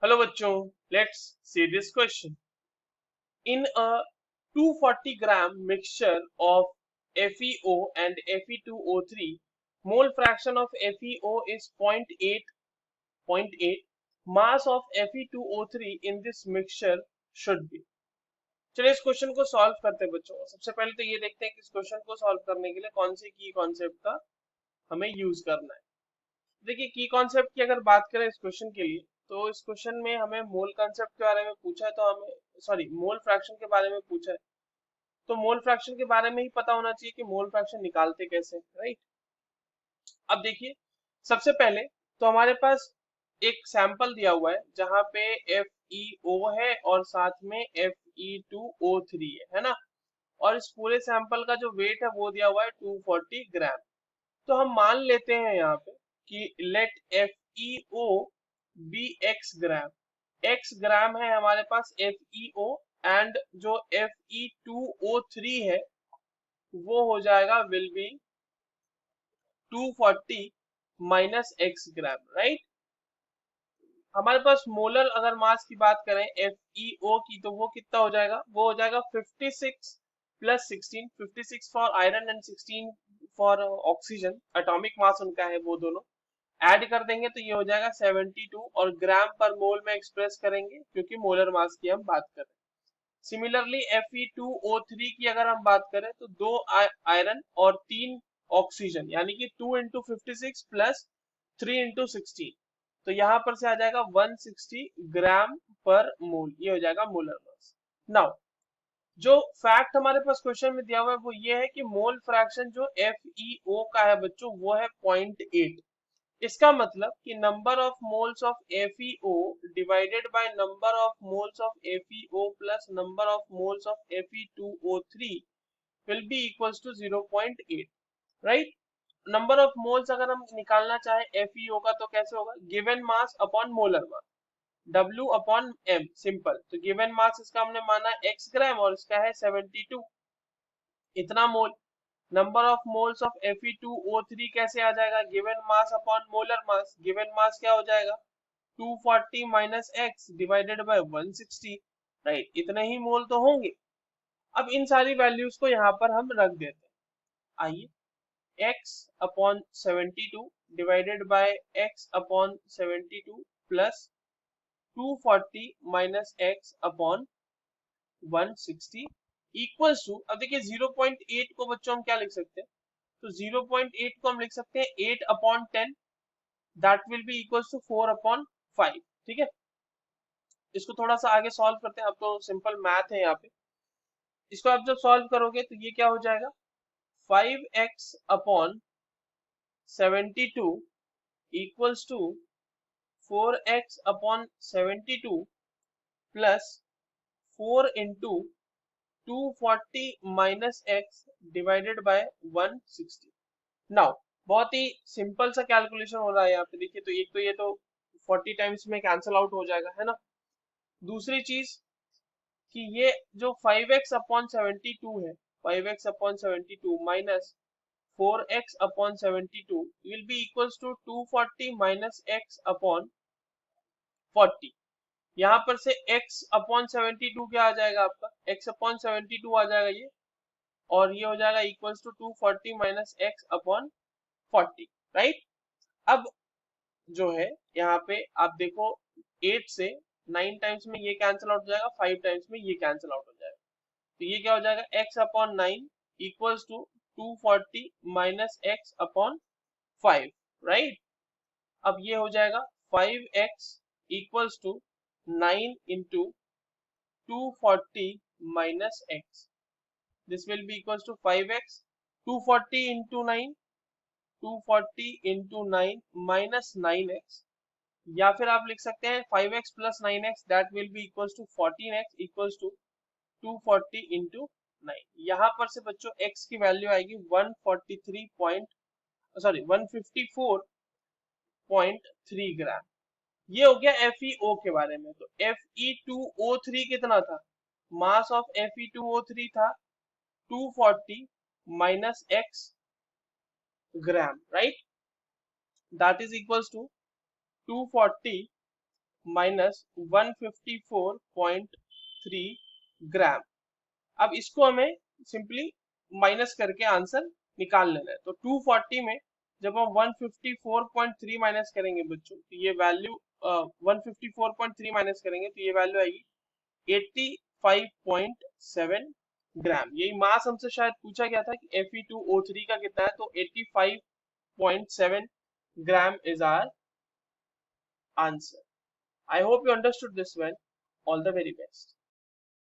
Hello बच्चों, let's see this question. In a 240 gram mixture of FeO and Fe2O3, mole fraction of FeO is 0.8. Mass of Fe2O3 in this mixture should be. चलिए इस question को solve करते हैं बच्चों. सबसे पहले तो ये देखते हैं कि इस क्वेश्चन को सॉल्व करने के लिए कौन से की कॉन्सेप्ट का हमें यूज करना है. देखिए, की कॉन्सेप्ट की अगर बात करें इस क्वेश्चन के लिए, तो इस क्वेश्चन में हमें मोल कॉन्सेप्ट के बारे में पूछा है, तो हमें सॉरी मोल फ्रैक्शन के बारे में पूछा है, तो मोल फ्रैक्शन के बारे में ही पता होना चाहिए कि मोल फ्रैक्शन निकालते कैसे, राइट. अब देखिए, सबसे पहले तो हमारे पास एक सैंपल दिया हुआ है जहां पे FeO है और साथ में Fe2O3 है ना. और इस पूरे सैंपल का जो वेट है वो दिया हुआ है 240 ग्राम. तो हम मान लेते हैं यहाँ पे कि लेट FeO बी x ग्राम है हमारे पास FeO, एंड जो Fe2O3 है वो हो जाएगा will be 240 minus x gram, right. हमारे पास मोलर अगर मास की बात करें FeO की, तो वो कितना हो जाएगा, वो हो जाएगा 56 plus 16, 56 for iron and 16 for oxygen. Atomic mass उनका है, वो दोनों ऐड कर देंगे तो ये हो जाएगा 72, और ग्राम पर मोल में एक्सप्रेस करेंगे क्योंकि मोलर मास की हम बात कर रहे हैं. सिमिलरली Fe2O3 की अगर हम बात करें तो दो आयरन और 3 ऑक्सीजन, यानी कि 2 इंटू 56 प्लस 3 इंटू 16, तो यहाँ पर से आ जाएगा 160 ग्राम पर मोल. ये हो जाएगा मोलर मास. नाउ जो फैक्ट हमारे पास क्वेश्चन में दिया हुआ है वो ये है कि मोल फ्रैक्शन जो FeO का है बच्चों वो है 0.8. इसका मतलब कि number of moles of FeO divided by number of moles of FeO plus number of moles of Fe2O3 will be equals to 0.8, right. Number of moles अगर हम निकालना चाहे FeO का तो कैसे होगा, given mass upon molar mass, W upon M, simple. तो given mass इसका हमने माना x ग्राम और इसका है 72, इतना mole. Number of moles of Fe2O3 कैसे आ जाएगा, given mass upon molar mass. Given mass क्या हो जाएगा, 240 minus x divided by 160, right. इतने ही मोल तो होंगे. अब इन सारी वैल्यूज को यहाँ पर हम रख देते हैं. आइए, x upon 72 divided by x upon 72 plus 240 minus x upon 160 equals to, अब देखिए 0.8 को बच्चों हम क्या लिख सकते हैं, तो 0.8 को हम लिख सकते हैं 8 upon 10, that will be equals to 4 upon 5. ठीक है, इसको थोड़ा सा आगे सॉल्व करते हैं. अब तो सिंपल मैथ है यहाँ पे. इसको आप जब सॉल्व करोगे तो ये क्या हो जाएगा, 5x upon 72 equals to 4x upon 72 plus 4 into 240 minus x divided by 160. Now बहुत ही सिंपल सा कैलकुलेशन हो रहा है यहाँ पे. देखिए, तो एक तो ये तो 40 टाइम्स में कैंसिल आउट हो जाएगा, है ना. दूसरी चीज कि ये जो 5x अपॉन 72 है, 5x upon 72 minus 4x upon 72 will be equals to 240 minus x upon 40. यहाँ पर से x अपॉन 72 क्या आ जाएगा आपका, x अपॉन 72 आ जाएगा ये, और ये हो जाएगा equals to 240 minus x upon 40, right. अब जो है यहाँ पे आप देखो, 8 से 9 टाइम्स में ये कैंसिल आउट हो जाएगा, 5 टाइम्स में ये कैंसिल आउट हो जाएगा. तो ये क्या हो जाएगा, x upon 9 equals to 240 minus x upon 5, right. अब ये हो जाएगा 5x equals to 9 into 240 minus x. This will be equals to 5x 240 into 9, 240 into 9 minus 9x, या फिर आप लिख सकते हैं 5x plus 9x, that will be equals to 14x equals to 240 into 9. यहाँ पर से बच्चों x की वैल्यू आएगी 143 पॉइंट सॉरी 154.3 ग्राम. ये हो गया FeO के बारे में. तो Fe2O3 कितना था, मास ऑफ Fe2O3 था 240 minus x gram, right. That is equals to 240 minus 154.3 gram. अब इसको हमें सिंपली माइनस करके आंसर निकाल लेना है। तो 240 में जब हम 154.3 माइनस करेंगे बच्चों, तो ये वैल्यू 154.3 माइनस करेंगे तो ये वैल्यू आएगी 85.7 ग्राम। यही मास हमसे शायद पूछा गया था कि Fe2O3 का कितना है, तो 85.7 gram is our answer. I hope you understood this well. All the very best.